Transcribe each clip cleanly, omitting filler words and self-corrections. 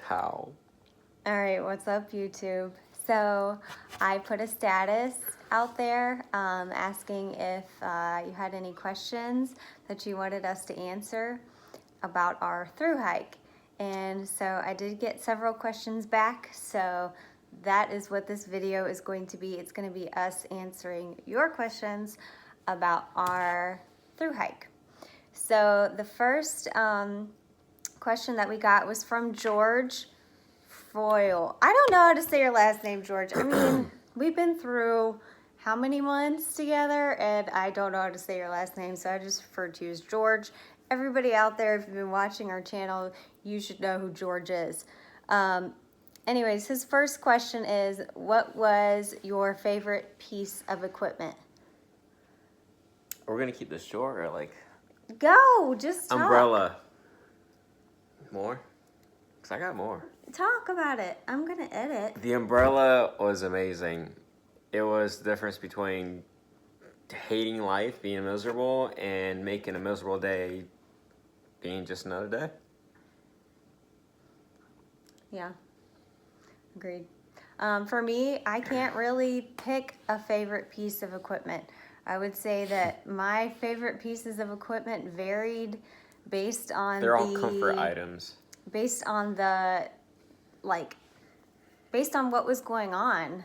How? All right, what's up, YouTube? So I put a status out there asking if you had any questions that you wanted us to answer about our thru hike. And so I did get several questions back, so that is what this video is going to be. It's going to be us answering your questions about our thru hike. So the first question that we got was from George Foyle. I don't know how to say your last name, George. I mean, we've been through how many months together, and I don't know how to say your last name, so I just refer to you as George. Everybody out there, if you've been watching our channel, you should know who George is. Anyways, his first question is, what was your favorite piece of equipment? We're gonna keep this short or like Go, just talk. umbrella. More? Cause I got more. Talk about it. I'm gonna edit. The umbrella was amazing. It was the difference between hating life, being miserable, and making a miserable day being just another day. Yeah, agreed. For me, I can't really pick a favorite piece of equipment. I would say that my favorite pieces of equipment varied based on They're all comfort items. Based on the, based on what was going on.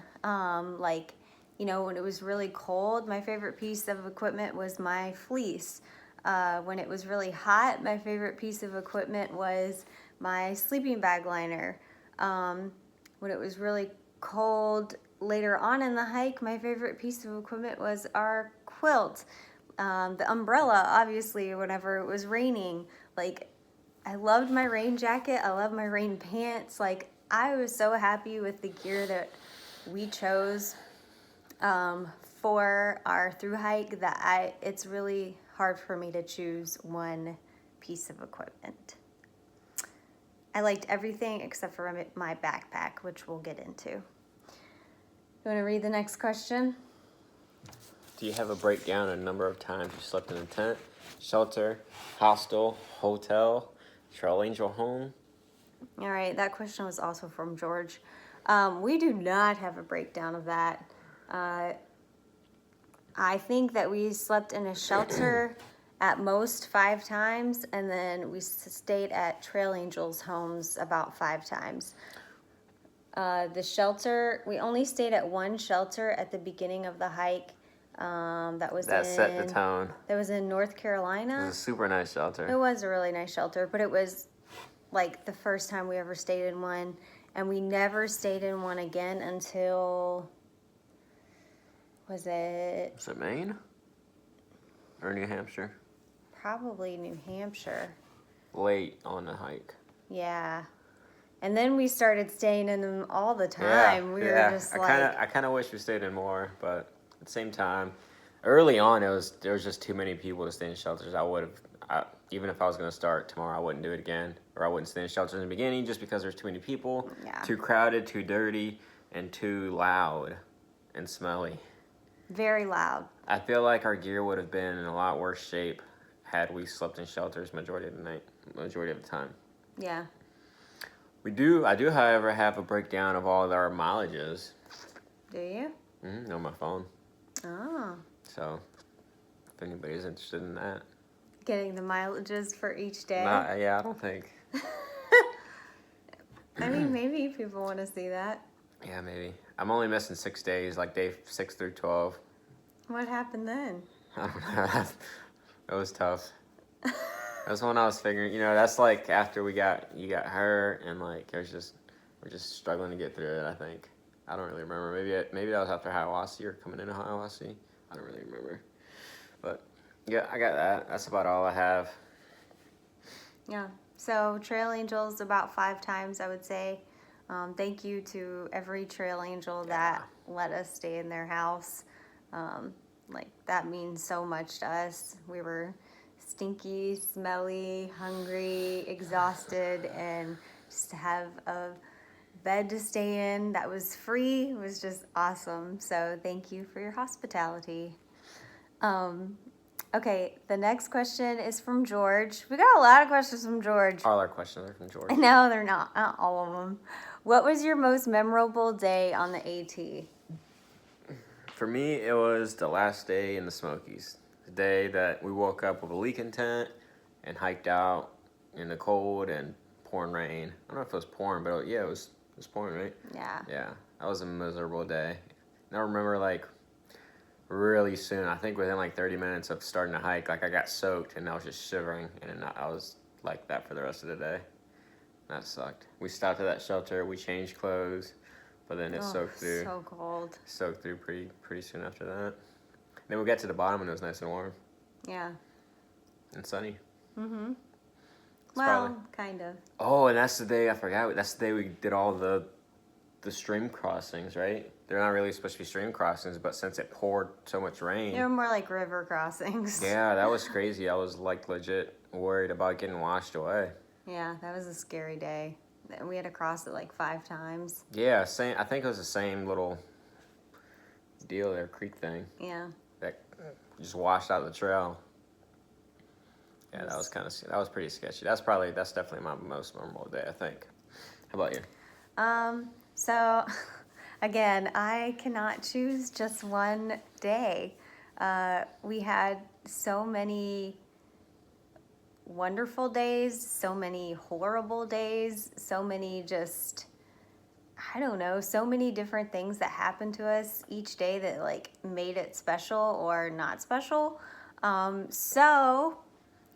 When it was really cold, my favorite piece of equipment was my fleece. When it was really hot, my favorite piece of equipment was my sleeping bag liner. When it was really cold later on in the hike, my favorite piece of equipment was our quilt. The umbrella, obviously, whenever it was raining. I loved my rain jacket. I loved my rain pants. I was so happy with the gear that we chose for our thru hike that it's really hard for me to choose one piece of equipment. I liked everything except for my backpack, which we'll get into. You want to read the next question? Do you have a breakdown in a number of times you slept in a tent, shelter, hostel, hotel, Trail Angel home? All right, that question was also from George. We do not have a breakdown of that. I think that we slept in a shelter at most 5 times, and then we stayed at Trail Angels homes about 5 times. The shelter, we only stayed at one shelter at the beginning of the hike. That set the tone. That was in North Carolina. It was a super nice shelter. It was a really nice shelter, but it was the first time we ever stayed in one, and we never stayed in one again until, was it Maine or New Hampshire? Probably New Hampshire. Late on the hike. Yeah. And then we started staying in them all the time. Yeah, we were just I kind of wish we stayed in more, but at the same time, early on there was just too many people to stay in shelters. Even if I was going to start tomorrow, I wouldn't do it again, or I wouldn't stay in shelters in the beginning just because there's too many people, too crowded, too dirty, and too loud and smelly. Very loud. I feel like our gear would have been in a lot worse shape had we slept in shelters majority of the time. Yeah. I do, however, have a breakdown of all of our mileages. Do you? On my phone. Oh. So, if anybody's interested in that. Getting the mileages for each day? Yeah, I don't think. I mean, maybe people want to see that. Yeah, maybe. I'm only missing 6 days, like day 6 through 12. What happened then? I don't know. It was tough. That's when I was figuring, that's like after you got hurt, and we're just struggling to get through it, I think. I don't really remember. Maybe that was after Hiawassee or coming into Hiawassee. I don't really remember. But yeah, I got that. That's about all I have. Yeah. So Trail Angels about 5 times, I would say. Thank you to every Trail Angel that let us stay in their house. That means so much to us. We were stinky, smelly, hungry, exhausted, and just to have a bed to stay in that was free was just awesome. So thank you for your hospitality. Okay, the next question is from George. We got a lot of questions from George. All our questions are from George. No, they're not. Not all of them. What was your most memorable day on the AT? For me, it was the last day in the Smokies. The day that we woke up with a leaking tent and hiked out in the cold and pouring rain. I don't know if it was pouring, but yeah, it was pouring, right? Yeah. Yeah, that was a miserable day. And I remember, like, really soon, I think within like 30 minutes of starting to hike, like I got soaked and I was just shivering, and I was like that for the rest of the day. That sucked. We stopped at that shelter, we changed clothes, but then it soaked through. So cold. Soaked through pretty soon after that. Then we got to the bottom and it was nice and warm Yeah. and sunny. Mm-hmm. It's Well, probably- kind of. Oh, and that's the day I forgot. That's the day we did all the stream crossings, right? They're not really supposed to be stream crossings, but since it poured so much rain. They were more like river crossings. Yeah, that was crazy. I was like legit worried about getting washed away. Yeah, that was a scary day. We had to cross it like 5 times. Yeah, same. I think it was the same little deal there, creek thing Yeah. that just washed out the trail. Yeah, that was pretty sketchy. That's definitely my most memorable day, I think. How about you? So, again, I cannot choose just one day. We had so many wonderful days, so many horrible days, so many just, I don't know, so many different things that happened to us each day that like made it special or not special.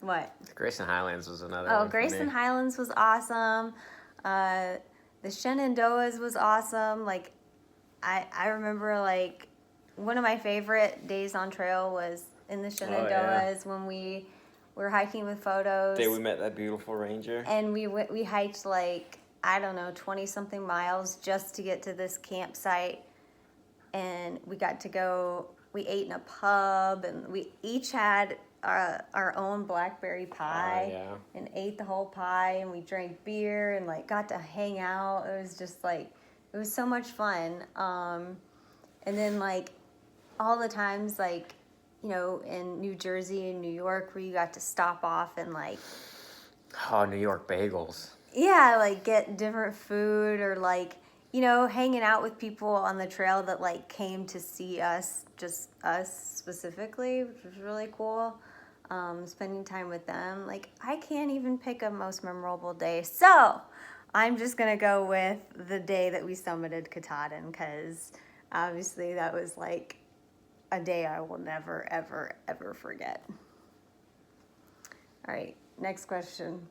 What? Grayson Highlands was another Oh, one for Grayson me. Highlands was awesome. The Shenandoahs was awesome. Like, I remember like one of my favorite days on trail was in the Shenandoahs when we were hiking with photos. Day we met that beautiful ranger. And we hiked like, I don't know, 20 something miles just to get to this campsite. And we got to go, we ate in a pub, and we each had our own blackberry pie and ate the whole pie, and we drank beer and like got to hang out. It was just like, it was so much fun. And then like all the times like, you know, in New Jersey and New York where you got to stop off and like, Oh, New York bagels. yeah, like get different food or like, you know, hanging out with people on the trail that like came to see us, just us specifically, which was really cool. Spending time with them. Like, I can't even pick a most memorable day. So I'm just going to go with the day that we summited Katahdin, because obviously that was like a day I will never, ever, ever forget. All right, next question.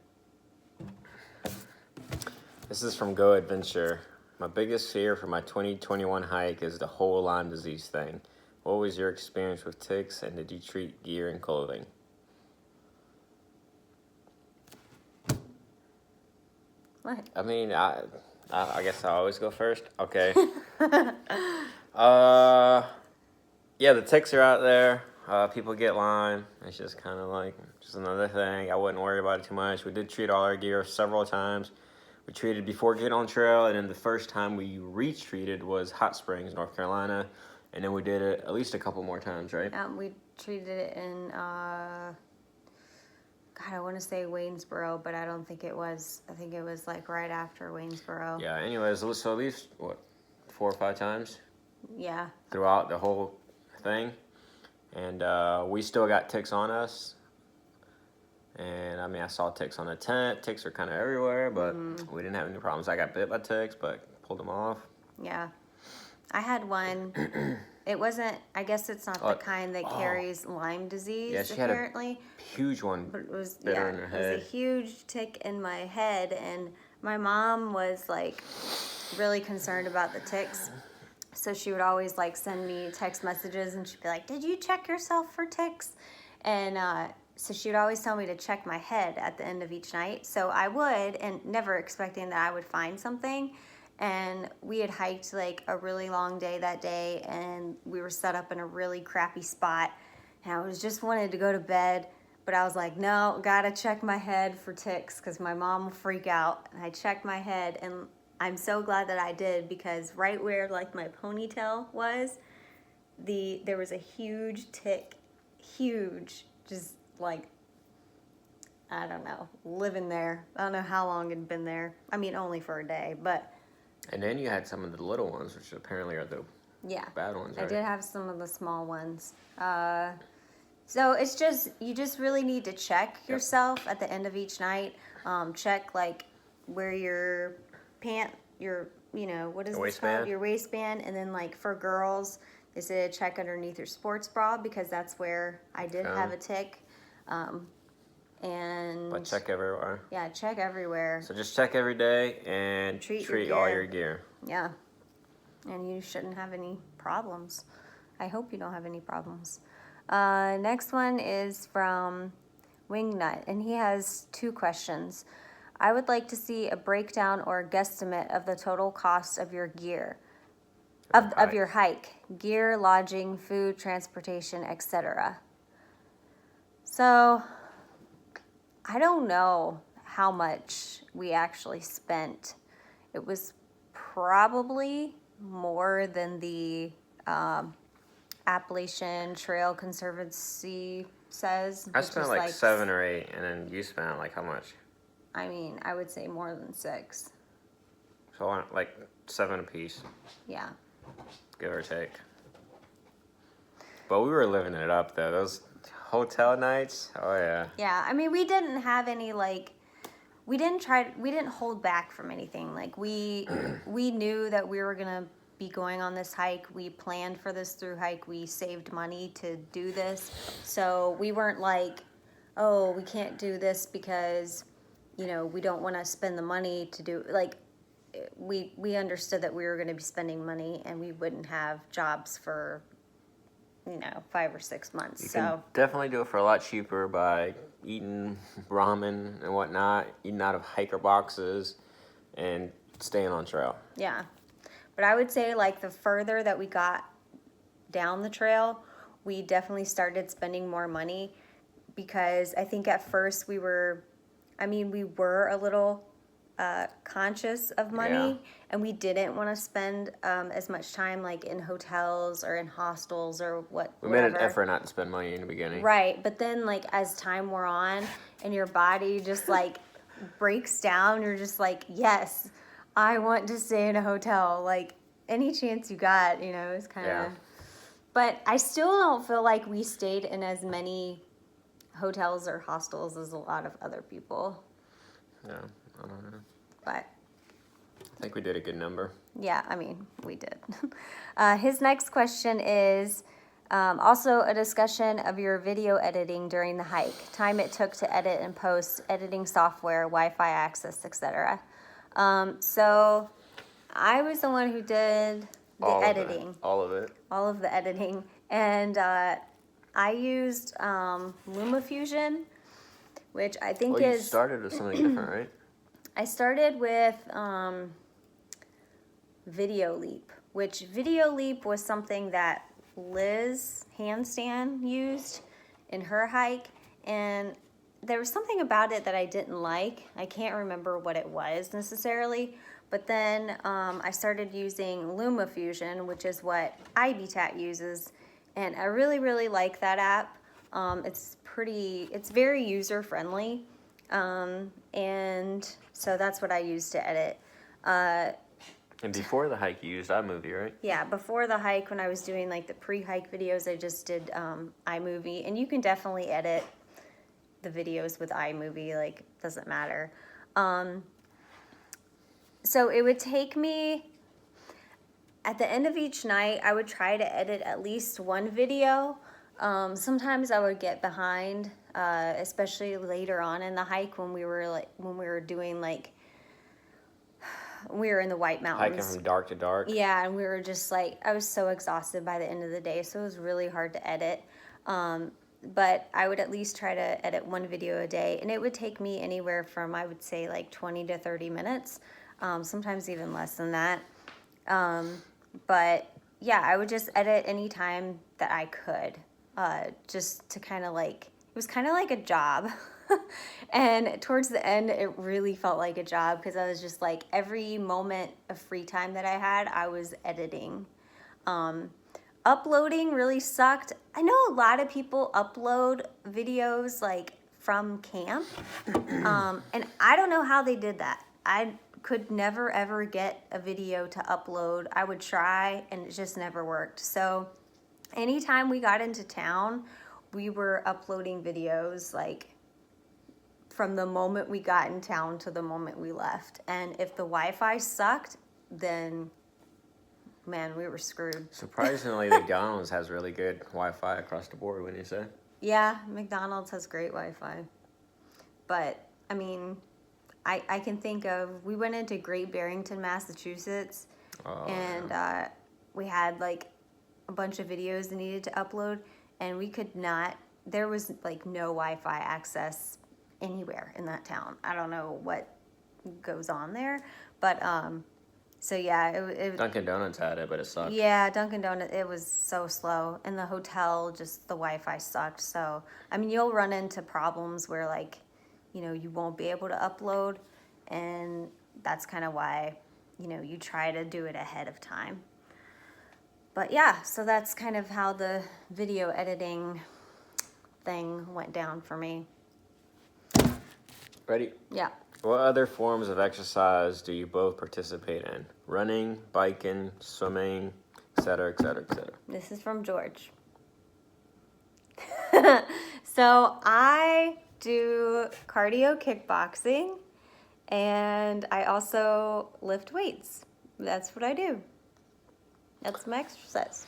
This is from Go Adventure. My biggest fear for my 2021 hike is the whole Lyme disease thing. What was your experience with ticks, and did you treat gear and clothing? What? I mean, I guess I always go first. Okay. Yeah, the ticks are out there. People get Lyme. It's just kind of like just another thing. I wouldn't worry about it too much. We did treat all our gear several times. We treated before getting on trail, and then the first time we retreated was Hot Springs, North Carolina, and then we did it at least a couple more times, right? We treated it in, God, I want to say Waynesboro, but I don't think it was. I think it was like right after Waynesboro. Yeah, anyways, so at least, 4 or 5 times? Yeah. Throughout the whole thing. And we still got ticks on us. And I mean, I saw ticks on the tent. Ticks are kind of everywhere, but we didn't have any problems. I got bit by ticks, but pulled them off. Yeah. I had one. It wasn't, I guess it's not the kind that carries Lyme disease, Yeah, she apparently. had a huge one. But it was, bit her in her it head. was a huge tick in my head, and my mom was like really concerned about the ticks. So she would always like send me text messages, and she'd be like, "Did you check yourself for ticks?" And so she would always tell me to check my head at the end of each night. So I would, and never expecting that I would find something. And we had hiked like a really long day that day, and we were set up in a really crappy spot. And I was just wanted to go to bed, but I was like, no, gotta check my head for ticks because my mom will freak out. And I checked my head, and I'm so glad that I did, because right where like my ponytail was, there was a huge tick, huge, just like, I don't know, living there. I don't know how long it'd been there. I mean, only for a day, but And then you had some of the little ones, which apparently are the yeah, bad ones, I right? did have some of the small ones. So it's just, you just really need to check yourself at the end of each night. Check like where your what is this called? waistband? Your waistband. And then like for girls, they say to check underneath your sports bra because that's where I did have a tick. And But check everywhere. yeah, check everywhere. So just check every day and treat all your gear. Yeah. And you shouldn't have any problems. I hope you don't have any problems. Next one is from Wingnut, and he has 2 questions. I would like to see a breakdown or a guesstimate of the total cost of your gear, of your hike, gear, lodging, food, transportation, etc. So, I don't know how much we actually spent. It was probably more than the Appalachian Trail Conservancy says. I spent like 7 or 8, and then you spent like how much? I mean, I would say more than 6. So like 7 apiece, Yeah. give or take. But we were living it up though. Those hotel nights, oh yeah. Yeah, I mean, we didn't have any like, we didn't hold back from anything. Like we knew that we were gonna be going on this hike. We planned for this through hike. We saved money to do this. So we weren't like, oh, we can't do this because, we don't want to spend the money to do, like, we understood that we were going to be spending money and we wouldn't have jobs for, 5 or 6 months. You can definitely do it for a lot cheaper by eating ramen and whatnot, eating out of hiker boxes, and staying on trail. Yeah. But I would say, like, the further that we got down the trail, we definitely started spending more money because I think at first we were a little conscious of money, and we didn't want to spend as much time, like, in hotels or in hostels or whatever. We made an effort not to spend money in the beginning. Right. But then, like, as time wore on and your body just, like, breaks down, you're just like, yes, I want to stay in a hotel, like, any chance you got, it's kind of... Yeah. But I still don't feel like we stayed in as many hotels or hostels as a lot of other people. Yeah, I don't know. But... I think we did a good number. Yeah, I mean, we did. His next question is also a discussion of your video editing during the hike, time it took to edit and post, editing software, Wi-Fi access, etc. So I was the one who did the editing. All of it. All of the editing. And I used LumaFusion, which I think you started with something different, right? I started with Video Leap, which Video Leap was something that Liz Handstand used in her hike, and there was something about it that I didn't like. I can't remember what it was necessarily, but then I started using LumaFusion, which is what iBetat uses, and I really, really like that app. It's very user-friendly, and so that's what I use to edit. And before the hike, you used iMovie, right? Yeah, before the hike, when I was doing like the pre-hike videos, I just did iMovie, and you can definitely edit the videos with iMovie, like, doesn't matter. So it would take me, at the end of each night, I would try to edit at least one video. Sometimes I would get behind, especially later on in the hike when we were in the White Mountains. Hiking from dark to dark. Yeah, and we were just like, I was so exhausted by the end of the day, so it was really hard to edit. But I would at least try to edit one video a day, and it would take me anywhere from, I would say, like 20 to 30 minutes, sometimes even less than that. But yeah, I would just edit any time that I could, just to kind of like, it was kind of like a job. And towards the end, it really felt like a job because I was just like, every moment of free time that I had, I was editing. uploading really sucked. I know a lot of people upload videos like from camp, and I don't know how they did that. I could never ever get a video to upload. I would try and it just never worked. So anytime we got into town, we were uploading videos like from the moment we got in town to the moment we left. And if the Wi-Fi sucked, then man, we were screwed. Surprisingly, McDonald's has really good Wi-Fi across the board, wouldn't you say? Yeah, McDonald's has great Wi-Fi. But, I mean, I can think of, we went into Great Barrington, Massachusetts, and we had like a bunch of videos that needed to upload, and we could not, there was like no Wi-Fi access anywhere in that town. I don't know what goes on there, but so yeah, it Dunkin' Donuts had it, but it sucked. yeah, Dunkin' Donuts, it was so slow. And the hotel, just the Wi-Fi sucked. So, I mean, you'll run into problems where like, you know, you won't be able to upload, and that's kind of why, you know, you try to do it ahead of time. But yeah, so that's kind of how the video editing thing went down for me. Ready? Yeah. What other forms of exercise do you both participate in? Running, biking, swimming, etc., etc., etc. This is from George. So I do cardio kickboxing, and I also lift weights. That's what I do. That's my exercise.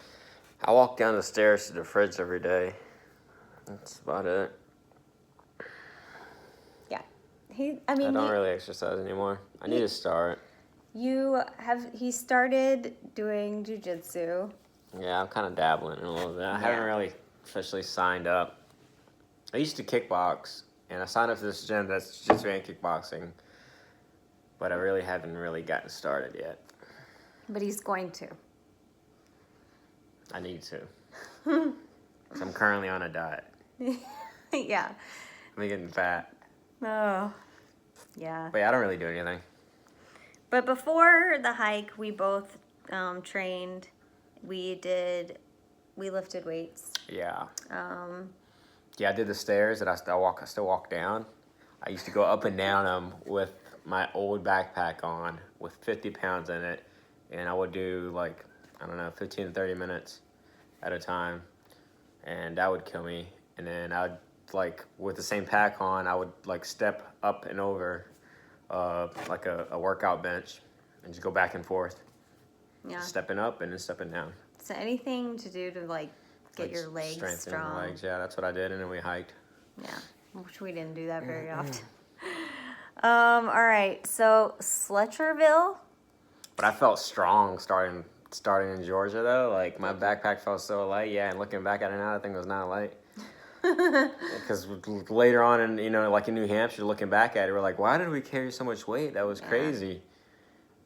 I walk down the stairs to the fridge every day. That's about it. Yeah. I don't really exercise anymore. I need to start. He started doing jujitsu. Yeah, I'm kind of dabbling in a little bit. I haven't really officially signed up. I used to kickbox, and I signed up to this gym that's jiu-jitsu and kickboxing, but I really haven't really gotten started yet. But he's going to. I need to. 'Cause I'm currently on a diet. Yeah. I'm getting fat. Oh, yeah. But yeah, I don't really do anything. But before the hike, we both trained. We lifted weights. Yeah. Yeah, I did the stairs that I still walk down. I used to go up and down them with my old backpack on with 50 pounds in it. And I would do like, I don't know, 15 to 30 minutes at a time. And that would kill me. And then I'd like, with the same pack on, I would like step up and over like a workout bench and just go back and forth. Yeah. Stepping up and then stepping down. So anything to do to like get your legs strengthening strong. the legs, yeah, that's what I did, and then we hiked. Yeah, which we didn't do that very often. All right, so Sletcherville. But I felt strong starting in Georgia though. Like my backpack felt so light. Yeah, and looking back at it now, I think it was not light. Because later on, in like in New Hampshire, looking back at it, we're like, why did we carry so much weight? That was crazy.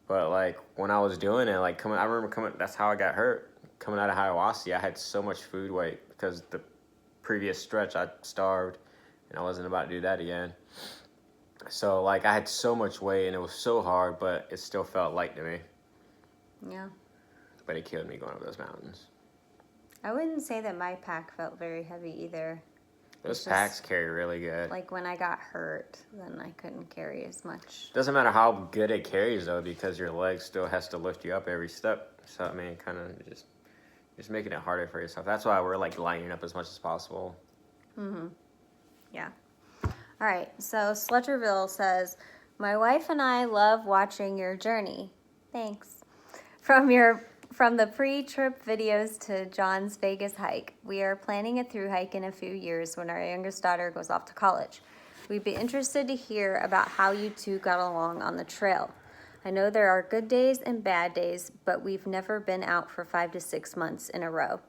But like when I was doing it, like I remember coming. That's how I got hurt. Coming out of Hiawassee, I had so much food weight because the previous stretch I starved, and I wasn't about to do that again. So like I had so much weight, and it was so hard, but it still felt light to me. Yeah. But it killed me going up those mountains. I wouldn't say that my pack felt very heavy either. Those packs carry really good. Like when I got hurt, then I couldn't carry as much. Doesn't matter how good it carries though, because your leg still has to lift you up every step. So I mean, kind of just making it harder for yourself. That's why we're like lining up as much as possible. Yeah. All right. So Sletcherville says, "My wife and I love watching your journey. Thanks. From the pre-trip videos to John's Vegas hike. We are planning a thru hike in a few years when our youngest daughter goes off to college. We'd be interested to hear about how you two got along on the trail. I know there are good days and bad days, but we've never been out for 5 to 6 months in a row.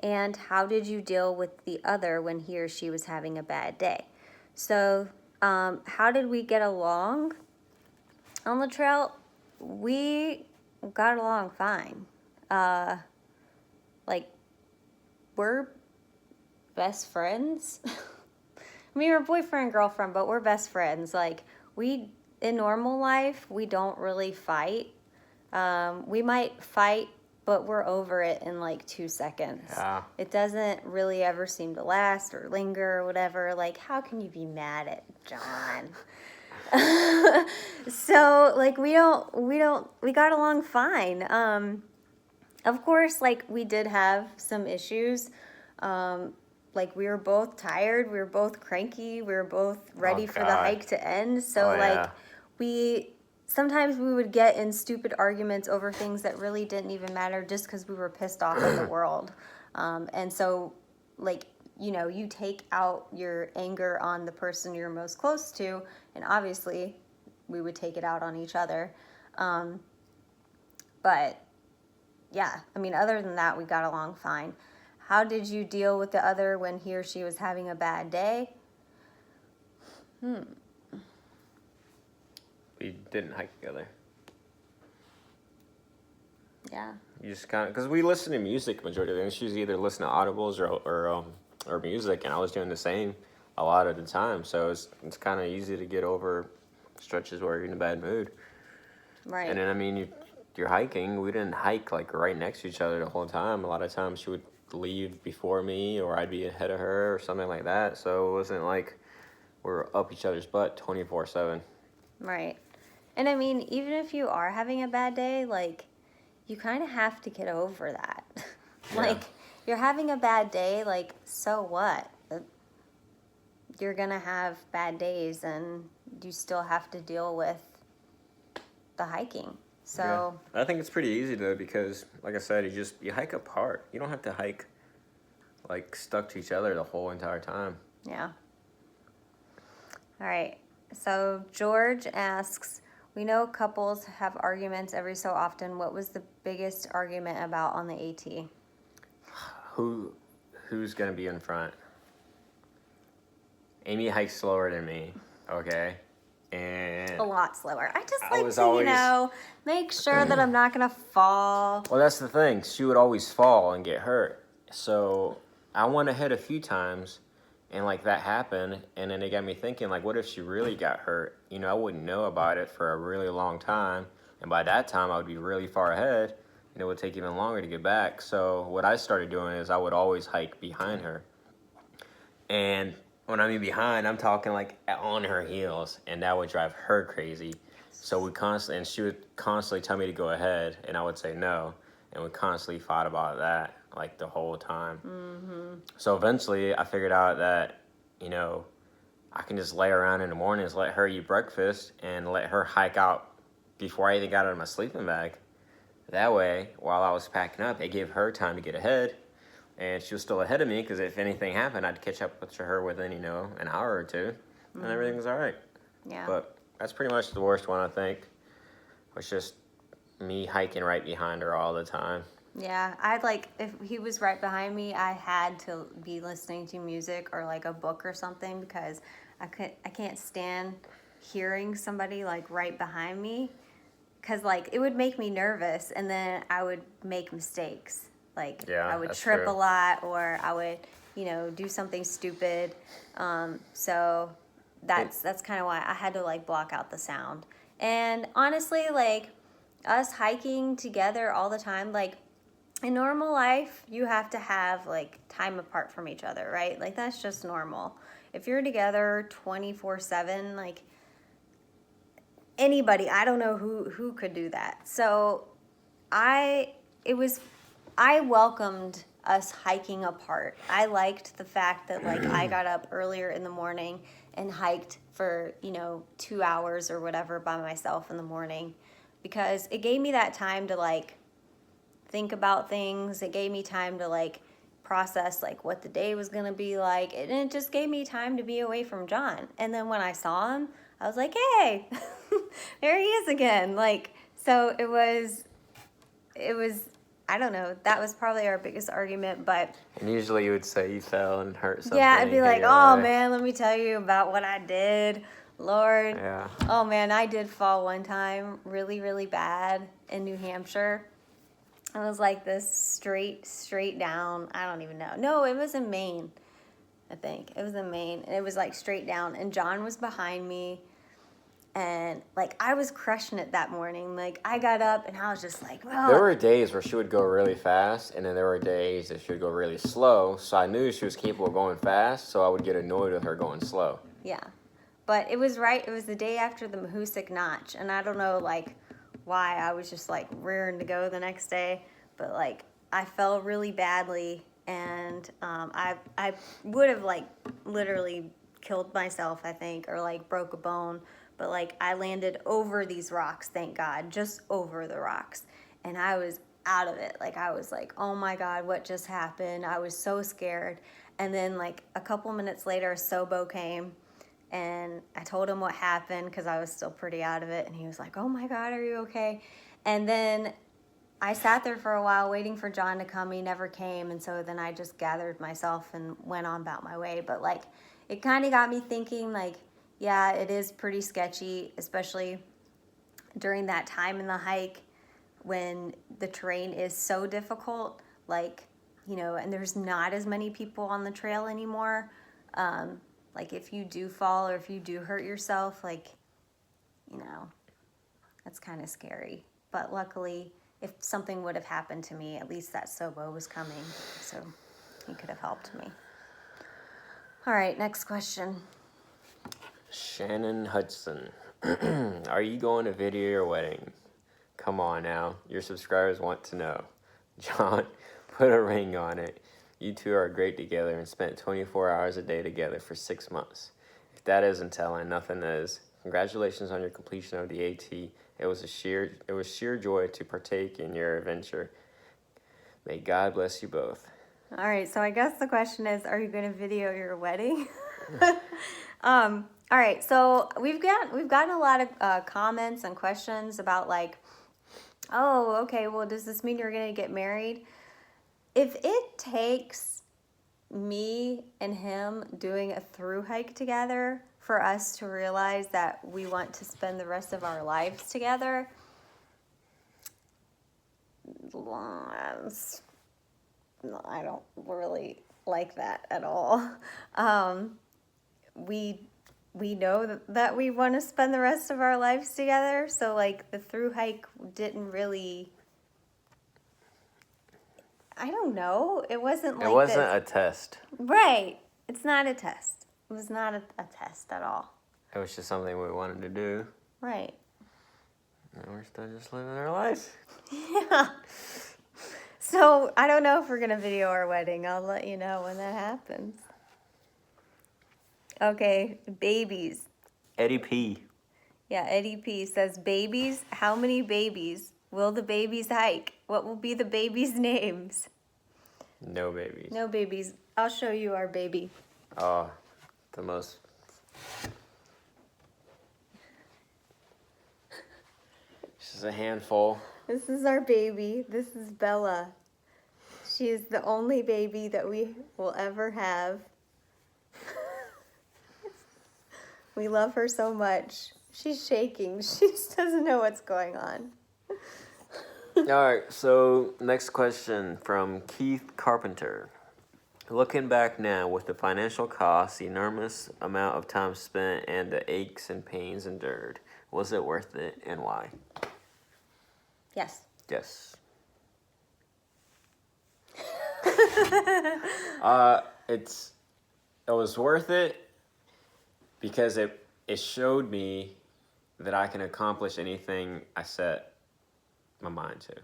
And how did you deal with the other when he or she was having a bad day? So, how did we get along on the trail? We got along fine. Like, we're best friends. I mean, we're boyfriend and girlfriend, but we're best friends. Like, in normal life, we don't really fight. We might fight but we're over it in like 2 seconds. Yeah. It doesn't really ever seem to last or linger or whatever. Like, how can you be mad at John? So like we got along fine. Of course, like we did have some issues. Like we were both tired, we were both cranky, we were both ready for the God. hike to end. So Oh, like yeah. sometimes we would get in stupid arguments over things that really didn't even matter just because we were pissed off at the world. And so like, you know, you take out your anger on the person you're most close to, and obviously we would take it out on each other. But yeah, I mean, other than that, we got along fine. How did you deal with the other when he or she was having a bad day? We didn't hike together. Yeah. You just kind of, because we listen to music majority of the time. She was either listening to audibles or music, and I was doing the same a lot of the time. So it's kind of easy to get over stretches where you're in a bad mood. Right. And then, I mean, you're hiking. We didn't hike, like, right next to each other the whole time. A lot of times she would leave before me, or I'd be ahead of her, or something like that. So it wasn't like we're up each other's butt 24/7. Right. And I mean, even if you are having a bad day, like, you kind of have to get over that. Like, you're having a bad day, like, so what? You're going to have bad days, and you still have to deal with the hiking. So I think it's pretty easy, though, because, like I said, you hike apart. You don't have to hike, like, stuck to each other the whole entire time. yeah. All right. So George asks, we know couples have arguments every so often. What was the biggest argument about on the AT? Who's gonna be in front? Amy hikes slower than me, okay? And A lot slower. I just I like was to, always- make sure that I'm not going to fall. well, that's the thing. She would always fall and get hurt. So I went ahead a few times, and like that happened, and then it got me thinking, like, what if she really got hurt? You know, I wouldn't know about it for a really long time, and by that time I would be really far ahead, and it would take even longer to get back. So what I started doing is I would always hike behind her, and when I mean behind, I'm talking like on her heels, and that would drive her crazy. So she would constantly tell me to go ahead, and I would say no, and we constantly fought about that, like, the whole time. Mm-hmm. So eventually, I figured out that, you know, I can just lay around in the mornings, let her eat breakfast, and let her hike out before I even got out of my sleeping bag. That way, while I was packing up, it gave her time to get ahead, and she was still ahead of me, because if anything happened, I'd catch up with her within, you know, an hour or two, and everything was all right. Yeah. But that's pretty much the worst one, I think. Was just me hiking right behind her all the time. Yeah, if he was right behind me, I had to be listening to music or like a book or something, because I can't stand hearing somebody like right behind me, because like it would make me nervous, and then I would make mistakes. Like, Yeah, I would that's trip true. a lot, or I would, do something stupid. So that's kind of why I had to like block out the sound. And honestly, like, us hiking together all the time, like, in normal life, you have to have like time apart from each other, right? Like, that's just normal. If you're together 24/7, like, anybody, I don't know who could do that. So I welcomed us hiking apart. I liked the fact that like I got up earlier in the morning and hiked for, 2 hours or whatever by myself in the morning, because it gave me that time to like think about things. It gave me time to like process like what the day was gonna be like, and it just gave me time to be away from John. And then when I saw him, I was like, hey, there he is again. Like, so it was, I don't know, that was probably our biggest argument. But And usually you would say you fell and hurt something. yeah, I'd be like, hit your oh leg. man, let me tell you about what I did. Lord. Yeah. Oh man, I did fall one time really, really bad in New Hampshire. It was like this straight down. I don't even know. No, it was in Maine, I think. It was in Maine. And it was like straight down. And John was behind me. And like I was crushing it that morning. Like I got up and I was just like, oh. There were days where she would go really fast, and then there were days that she would go really slow. So I knew she was capable of going fast, so I would get annoyed with her going slow. Yeah. But it was right. It was the day after the Mahoosuc Notch. And I don't know like why I was just like rearing to go the next day. But like I fell really badly. And I would have like literally killed myself, I think, or like broke a bone. But like I landed over these rocks, thank God, just over the rocks. And I was out of it. Like I was like, oh my God, what just happened? I was so scared. And then like a couple minutes later, Sobo came and I told him what happened because I was still pretty out of it. And he was like, oh my God, are you okay? And then I sat there for a while waiting for John to come. He never came. And so then I just gathered myself and went on about my way. But like it kind of got me thinking like, yeah, it is pretty sketchy, especially during that time in the hike when the terrain is so difficult, like, you know, and there's not as many people on the trail anymore. Like if you do fall or if you do hurt yourself, like, you know, that's kind of scary. But luckily, if something would have happened to me, at least that Sobo was coming, so he could have helped me. All right, next question. Shannon Hudson. Are you going to video your wedding? Come on now. Your subscribers want to know. John, put a ring on it. You two are great together and spent 24 hours a day together for 6 months. If that isn't telling, nothing is. Congratulations on your completion of the AT. It was sheer joy to partake in your adventure. May God bless you both. All right, so I guess the question is, are you going to video your wedding? All right, so we've gotten a lot of comments and questions about like, oh, okay, well, does this mean you're going to get married? If it takes me and him doing a thru hike together for us to realize that we want to spend the rest of our lives together, no, I don't really like that at all. We know that we want to spend the rest of our lives together, so like the thru hike didn't really, I don't know, it wasn't like it wasn't a test. Right, it's not a test. It was not a test at all. It was just something we wanted to do. Right. And we're still just living our lives. Yeah. So I don't know if we're gonna video our wedding. I'll let you know when that happens. Okay, babies. Eddie P. Yeah, Eddie P says, babies, how many babies? Will the babies hike? What will be the babies' names? No babies. No babies. I'll show you our baby. Oh, the most... She's a handful. This is our baby. This is Bella. She is the only baby that we will ever have. We love her so much. She's shaking. She just doesn't know what's going on. All right, so next question from Keith Carpenter. Looking back now with the financial costs, the enormous amount of time spent, and the aches and pains endured, was it worth it and why? Yes. Yes. It was worth it because it showed me that I can accomplish anything I set my mind to.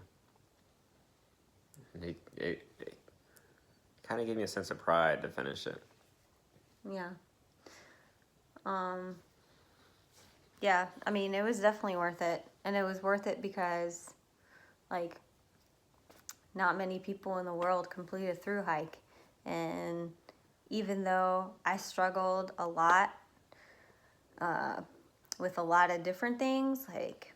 And it kind of gave me a sense of pride to finish it. Yeah. Yeah, I mean, it was definitely worth it. And it was worth it because, like, not many people in the world complete a thru hike. And even though I struggled a lot with a lot of different things, like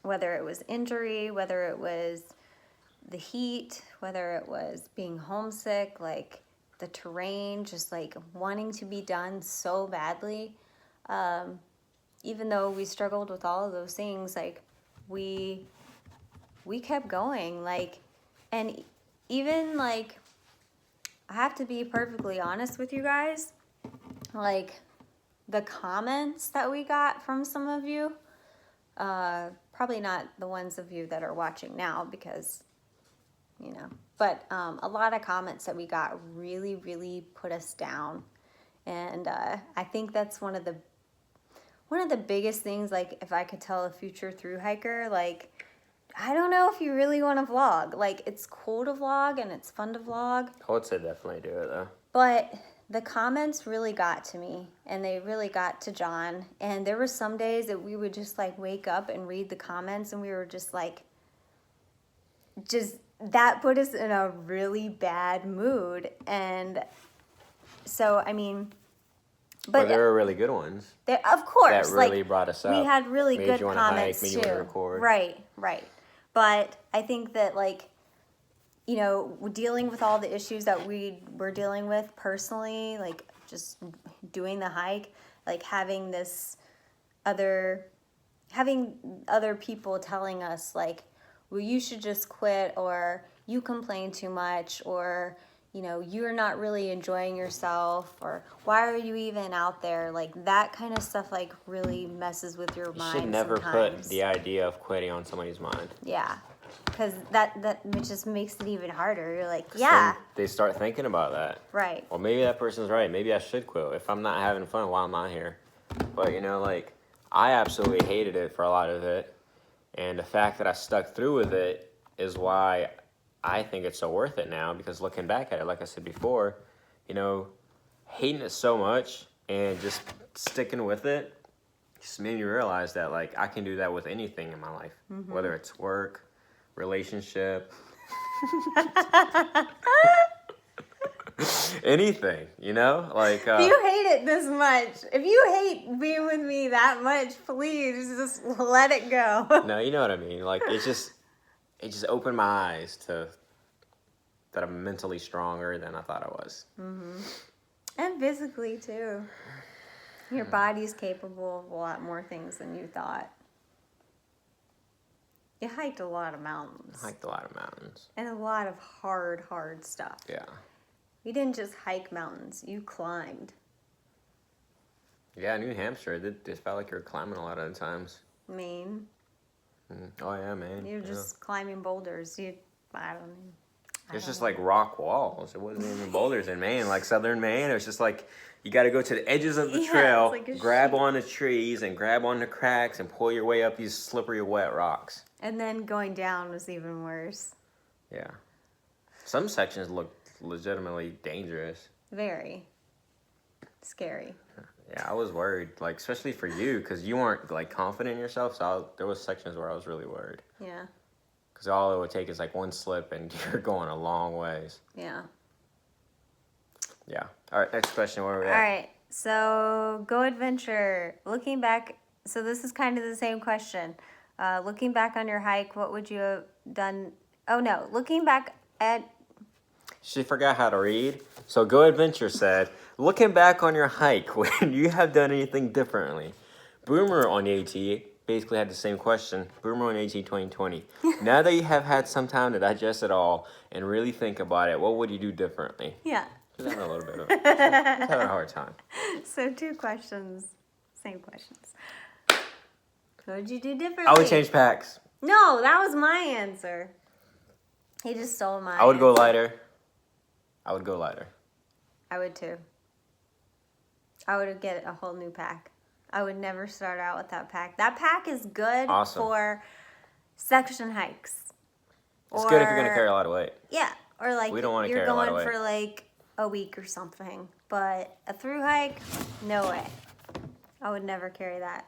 whether it was injury, whether it was the heat, whether it was being homesick, like the terrain, just like wanting to be done so badly, even though we struggled with all of those things, like we kept going, like, and even like, I have to be perfectly honest with you guys, like, the comments that we got from some of you, probably not the ones of you that are watching now because, but a lot of comments that we got really, really put us down. And I think that's one of the biggest things, like, if I could tell a future thru hiker, like, I don't know if you really want to vlog. Like, it's cool to vlog and it's fun to vlog. I would say definitely do it, though. But the comments really got to me, and they really got to John. And there were some days that we would just, like, wake up and read the comments, and we were just, like, that put us in a really bad mood. And so, I mean... But there were really good ones. Of course. That really brought us up. We had really good comments, made too. you want to record. Right. But I think that, like, dealing with all the issues that we were dealing with personally, like, just doing the hike, like, having other people telling us, like, well, you should just quit, or you complain too much, or... you're not really enjoying yourself, or why are you even out there? Like, that kind of stuff, like, really messes with your mind. You should never sometimes. put the idea of quitting on somebody's mind. Yeah, because that just makes it even harder. You're like, yeah. They start thinking about that. Right. Well, maybe that person's right. Maybe I should quit. If I'm not having fun, why am I here? But, like, I absolutely hated it for a lot of it. And the fact that I stuck through with it is why... I think it's so worth it now, because looking back at it, like I said before, hating it so much and just sticking with it just made me realize that, like, I can do that with anything in my life, whether it's work, relationship, anything, like... If you hate it this much, if you hate being with me that much, please just let it go. No, you know what I mean. Like, it just opened my eyes to that I'm mentally stronger than I thought I was. Mm-hmm. And physically, too. Your body's capable of a lot more things than you thought. You hiked a lot of mountains. And a lot of hard stuff. Yeah. You didn't just hike mountains. You climbed. Yeah, New Hampshire, it just felt like you were climbing a lot of the times. Maine. Oh, yeah, man. You're just climbing boulders. I don't know. It's just like rock walls. It wasn't even boulders in Maine. Like southern Maine, it was just like you got to go to the edges of the trail, like grab on the trees and grab on the cracks and pull your way up these slippery, wet rocks. And then going down was even worse. Yeah. Some sections look legitimately dangerous. Very scary. Yeah, I was worried, like, especially for you, because you weren't, like, confident in yourself, so there was sections where I was really worried. Yeah. Because all it would take is, like, one slip, and you're going a long ways. Yeah. Yeah. All right, next question, where are we at? All right, so Go Adventure. Looking back, so this is kind of the same question. Looking back on your hike, what would you have done? Oh, no, looking back at... She forgot how to read. So Go Adventure said, looking back on your hike, would you have done anything differently? Boomer on the AT basically had the same question. Boomer on AT 2020. Now that you have had some time to digest it all and really think about it, what would you do differently? Yeah. She's having a little bit of she's having a hard time. So 2 questions. Same questions. What would you do differently? I would change packs. No, that was my answer. He just stole mine. I would go lighter. I would go lighter. I would too. I would get a whole new pack. I would never start out with that pack. That pack is good for section hikes. It's good if you're going to carry a lot of weight. Yeah. Or like we don't want to you're carry a lot of going weight. for like a week or something. But a thru hike, no way. I would never carry that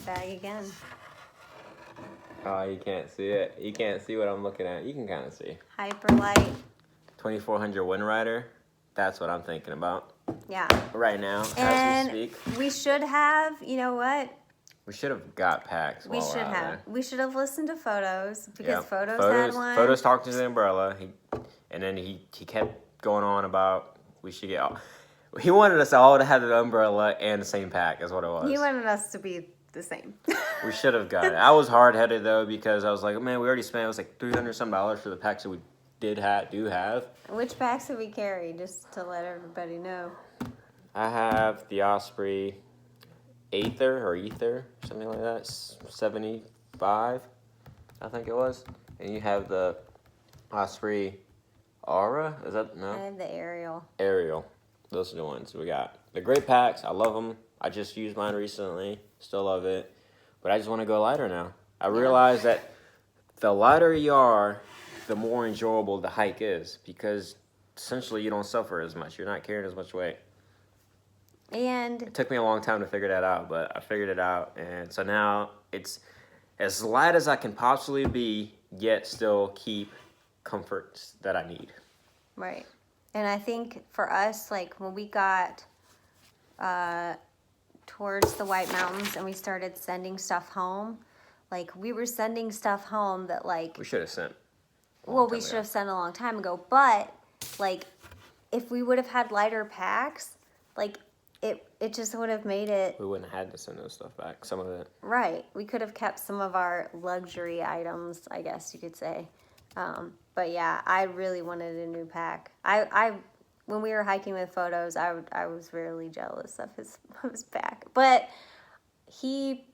bag again. Oh, you can't see it. You can't see what I'm looking at. You can kind of see. Hyperlight. 2400 Wind Rider. That's what I'm thinking about. Yeah. Right now, and as we speak. We should have, you know what? We should have got packs. We should have. There. We should have listened to Photos because Photos had one. Photos talked to the umbrella. And then he kept going on about we should get. He wanted us all to have the umbrella and the same pack, is what it was. He wanted us to be the same. We should have got it. I was hard headed though because I was like, man, we already spent. It was like $300 some for the packs that we do have. Which packs did we carry? Just to let everybody know. I have the Osprey Ether, something like that, 75, I think it was. And you have the Osprey Aura, is that, no? I have the Ariel. Ariel. Those are the ones we got. They're great packs. I love them. I just used mine recently. Still love it. But I just want to go lighter now. I realize that the lighter you are, the more enjoyable the hike is. Because essentially you don't suffer as much. You're not carrying as much weight. And It took me a long time to figure that out, but I figured it out. And so now it's as light as I can possibly be, yet still keep comforts that I need. right. And I think for us, like when we got towards the White Mountains and we started sending stuff home, like we were sending stuff home that like We should have sent. well, we should have sent a long time ago. But like if we would have had lighter packs, like it just would have made it We wouldn't have had to send those stuff back. Some of it. right. We could have kept some of our luxury items, I guess you could say. But yeah, I really wanted a new pack. I when we were hiking with photos, I was really jealous of his pack. But he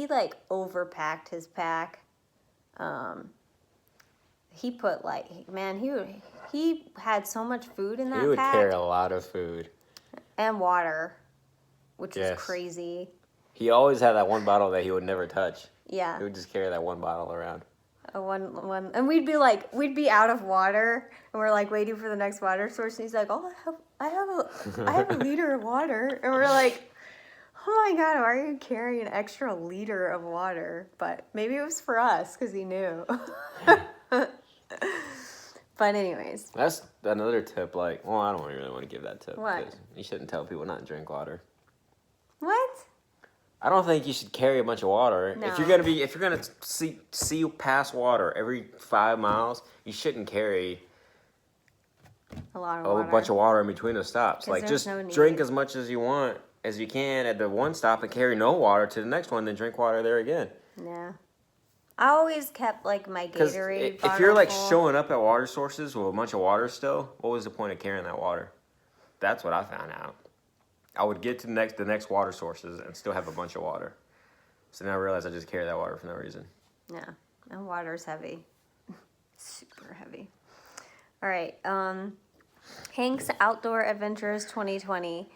like overpacked his pack. He put like man, he had so much food in that He would pack carry a lot of food. and water, which was Yes. crazy. He always had that one bottle that he would never touch. Yeah. He would just carry that one bottle around. One, and we'd be out of water, and we're like waiting for the next water source, and he's like, "Oh, I have a liter of water," and we're like, "Oh my God, why are you carrying an extra liter of water?" But maybe it was for us because he knew. But anyways, That's another tip. Like, well, I don't really want to give that tip. What? Because you shouldn't tell people not to drink water. what? I don't think you should carry a bunch of water. No. If you're gonna see pass water every 5 miles, you shouldn't carry A lot of a water. bunch of water in between the stops. 'Cause Like, there's just no need. drink as much as you can at the one stop, and carry no water to the next one, then drink water there again. Yeah. I always kept like my Because Gatorade if bottle you're like full. showing up at water sources with a bunch of water still, what was the point of carrying that water? That's what I found out. I would get to the next water sources and still have a bunch of water. So then I realized I just carry that water for no reason. Yeah, and water's heavy. Super heavy. All right. Hank's Outdoor Adventures 2020.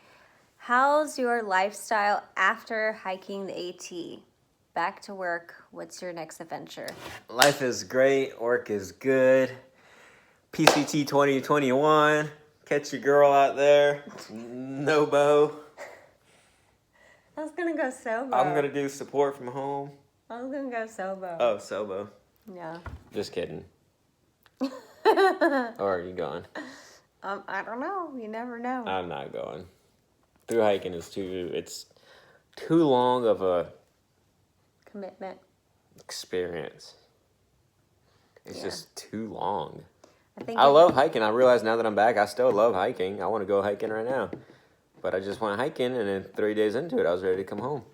How's your lifestyle after hiking the AT? Back to work. What's your next adventure? Life is great. Work is good. PCT 2021. Catch your girl out there. No bow. I was gonna go Sobo. I'm going to do support from home. I was gonna go Sobo. Oh, Sobo. Yeah. Just kidding. Or are you going? I don't know. You never know. I'm not going. Through hiking is it's too long of a Commitment. experience. It's Yeah. just too long. I I love hiking. I realize now that I'm back, I still love hiking. I want to go hiking right now. But I just went hiking, and then 3 days into it, I was ready to come home.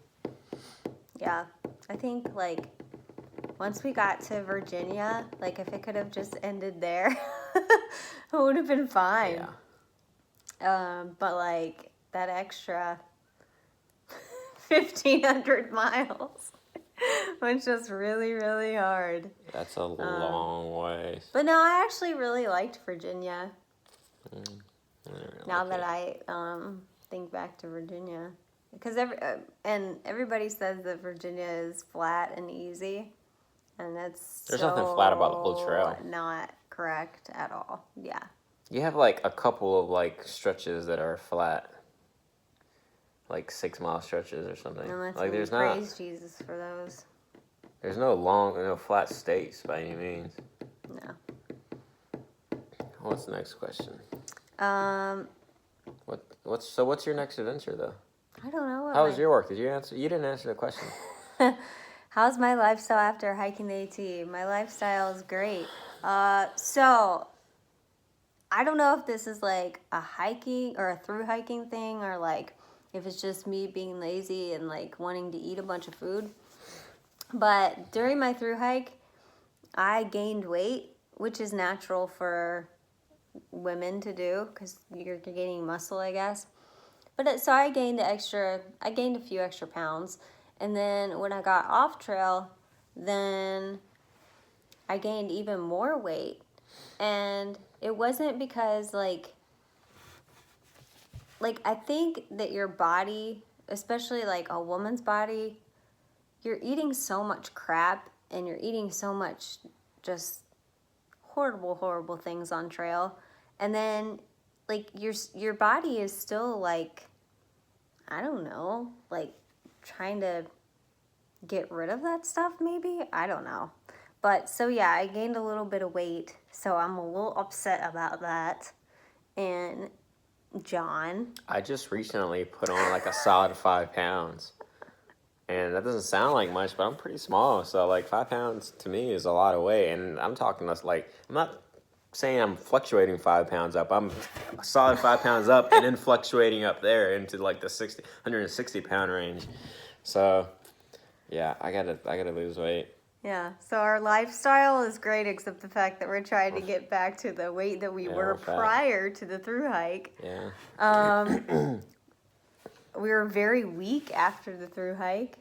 Yeah, I think like once we got to Virginia, like if it could have just ended there, it would have been fine. Yeah. But like that extra 1,500 miles was just really, really hard. That's a long way. But no, I actually really liked Virginia. I didn't really Now like that it. I think back to Virginia, because everybody says that Virginia is flat and easy, and that's There's nothing flat about the Blue Trail. Not correct at all. Yeah. You have like a couple of like stretches that are flat. Like 6 mile stretches or something. And Like let's praise Jesus for those. there's no flat states by any means. No. What's the next question? Um, What's your next adventure though? I don't know. What How was your work? Did you answer? You didn't answer the question. How's my lifestyle after hiking the AT? My lifestyle is great. So I don't know if this is like a hiking or a through hiking thing, or like if it's just me being lazy and like wanting to eat a bunch of food. But during my through hike, I gained weight, which is natural for women to do because you're gaining muscle, I guess. So I gained a few extra pounds. And then when I got off trail, then I gained even more weight. And it wasn't because I think that your body, especially like a woman's body, you're eating so much crap and you're eating so much just horrible things on trail. And then like your body is still like, I don't know, like trying to get rid of that stuff maybe. I don't know. But so yeah, I gained a little bit of weight, so I'm a little upset about that. And John, I just recently put on like a solid 5 pounds. And that doesn't sound like much, but I'm pretty small. So like 5 pounds to me is a lot of weight. And I'm talking less like, I'm not saying I'm fluctuating 5 pounds up. I'm a solid 5 pounds up and then fluctuating up there into like the 160 pound range. So yeah, I gotta lose weight. yeah, so our lifestyle is great except the fact that we're trying to get back to the weight that we were prior to the thru hike. Yeah. We were very weak after the thru hike.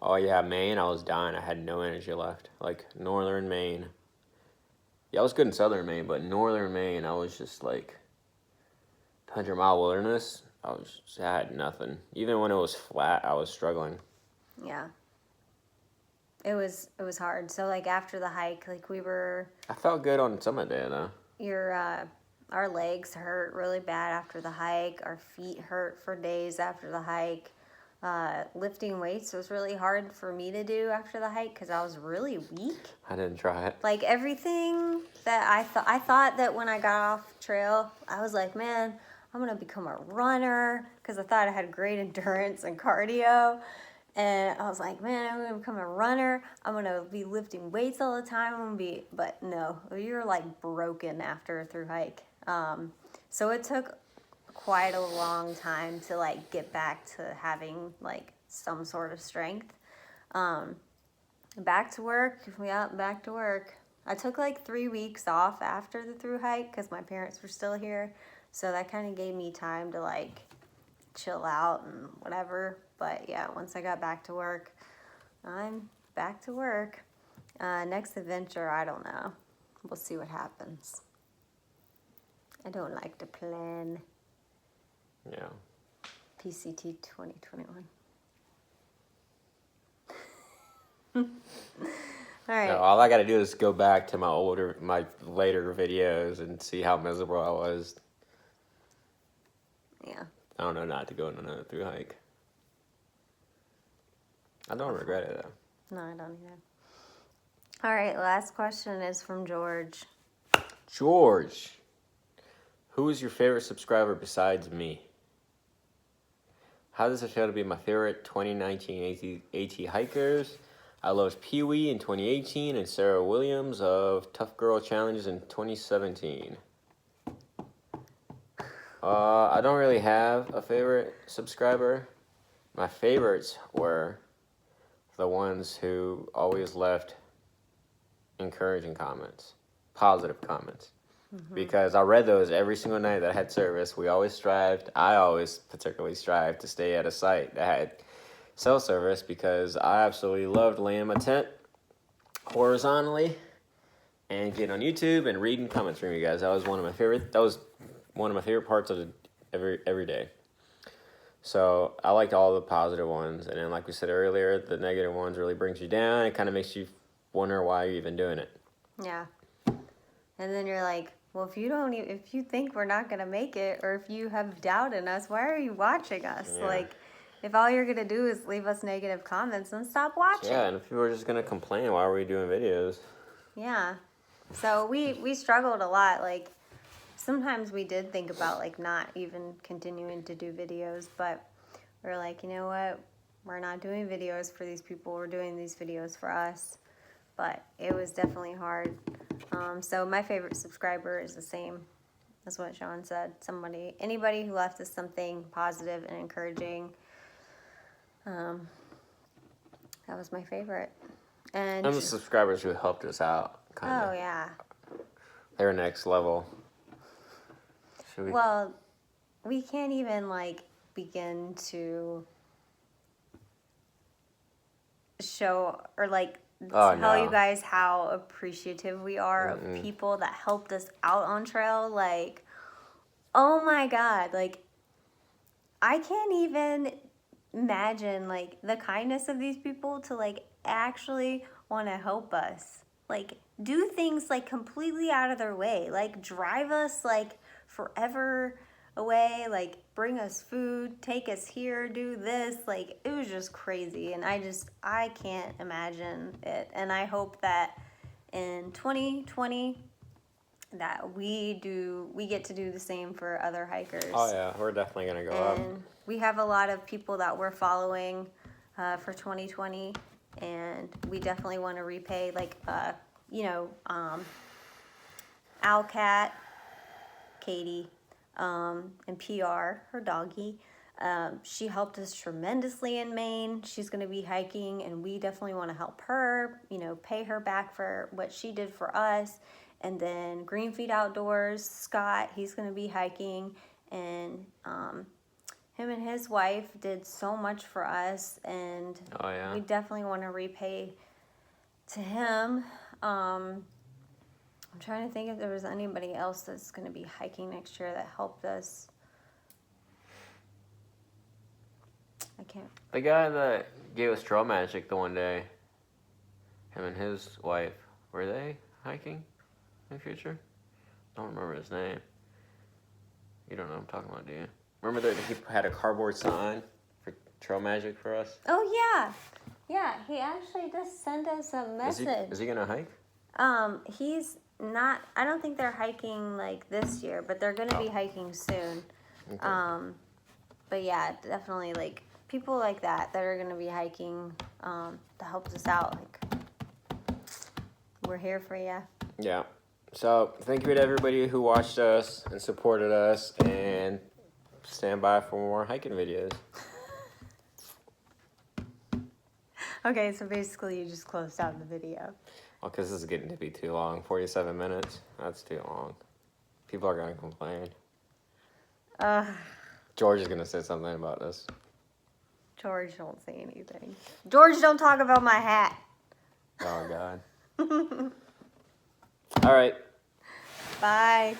Oh yeah, Maine, I was dying. I had no energy left. Like northern Maine. Yeah, I was good in southern Maine, but northern Maine, I was just like 100-mile wilderness. I had nothing. Even when it was flat, I was struggling. Yeah. It was hard. So like after the hike, like I felt good on summit day though. Our legs hurt really bad after the hike. Our feet hurt for days after the hike. Lifting weights was really hard for me to do after the hike because I was really weak. I didn't try it. Like everything that I thought that when I got off trail, I was like, man, I'm gonna become a runner because I thought I had great endurance and cardio. And I was like, man, I'm gonna become a runner. I'm gonna be lifting weights all the time. But no, you're like broken after a thru hike. So it took quite a long time to like get back to having like some sort of strength. Back to work. Yeah, back to work. I took like 3 weeks off after the thru hike because my parents were still here. So that kind of gave me time to like chill out and whatever. But yeah, once I got back to work, I'm back to work. Next adventure, I don't know. We'll see what happens. I don't like to plan. Yeah. PCT 2021. All right. No, all I gotta do is go back to my later videos and see how miserable I was. Yeah. I don't know not to go on another thru hike. I don't regret it though. No, I don't either. All right, last question is from George. George, who is your favorite subscriber besides me? How does it feel to be my favorite 2019 AT hikers? I loved Pee Wee in 2018 and Sarah Williams of Tough Girl Challenges in 2017. I don't really have a favorite subscriber. My favorites were the ones who always left encouraging comments, positive comments. Mm-hmm. Because I read those every single night that I had service. I always particularly strived to stay at a site that had cell service because I absolutely loved laying my tent horizontally and getting on YouTube and reading comments from you guys. That was one of my favorite parts of every day. So I liked all the positive ones, and then like we said earlier, the negative ones really brings you down. It kind of makes you wonder why you're even doing it. Yeah. And then you're like, well, if you think we're not gonna make it, or if you have doubt in us, why are you watching us? Yeah. Like, if all you're gonna do is leave us negative comments, then stop watching. Yeah, and if people are just gonna complain, why are we doing videos? Yeah. So we struggled a lot. Like, sometimes we did think about like not even continuing to do videos, but we're like, you know what? We're not doing videos for these people. We're doing these videos for us. But it was definitely hard. So my favorite subscriber is the same as what Sean said. Anybody who left us something positive and encouraging. That was my favorite. And the subscribers who helped us out. Kinda. Oh, yeah. They're next level. Well, we can't even, like, begin to show or like Oh, tell no. you guys how appreciative we are of people that helped us out on trail. Like, oh my God, like I can't even imagine like the kindness of these people to like actually want to help us. Like do things like completely out of their way. Like drive us like forever away, like bring us food, take us here, do this. Like it was just crazy and I can't imagine it. And I hope that in 2020 that we get to do the same for other hikers. Oh yeah, we're definitely gonna go up. And we have a lot of people that we're following for 2020, and we definitely want to repay, like, Owlcat, Katie, and PR, her doggy. She helped us tremendously in Maine. She's going to be hiking, and we definitely want to help her, pay her back for what she did for us. And then Green Feet Outdoors, Scott, he's going to be hiking, and him and his wife did so much for us, and Oh yeah. we definitely want to repay to him. I'm trying to think if there was anybody else that's going to be hiking next year that helped us. I can't. The guy that gave us trail magic the one day, him and his wife, were they hiking in the future? I don't remember his name. You don't know what I'm talking about, do you? Remember that he had a cardboard sign for trail magic for us? Oh yeah, yeah. He actually just sent us a message. Is he gonna hike? He's not. I don't think they're hiking like this year, but they're gonna be hiking soon. Okay. But yeah, definitely like people like that are gonna be hiking to help us out. Like we're here for you. Yeah. So thank you to everybody who watched us and supported us, and stand by for more hiking videos. Okay, so basically you just closed out the video. Well, because this is getting to be too long. 47 minutes. That's too long. People are going to complain. George is going to say something about this. George, don't say anything. George, don't talk about my hat. Oh, God. All right. Bye.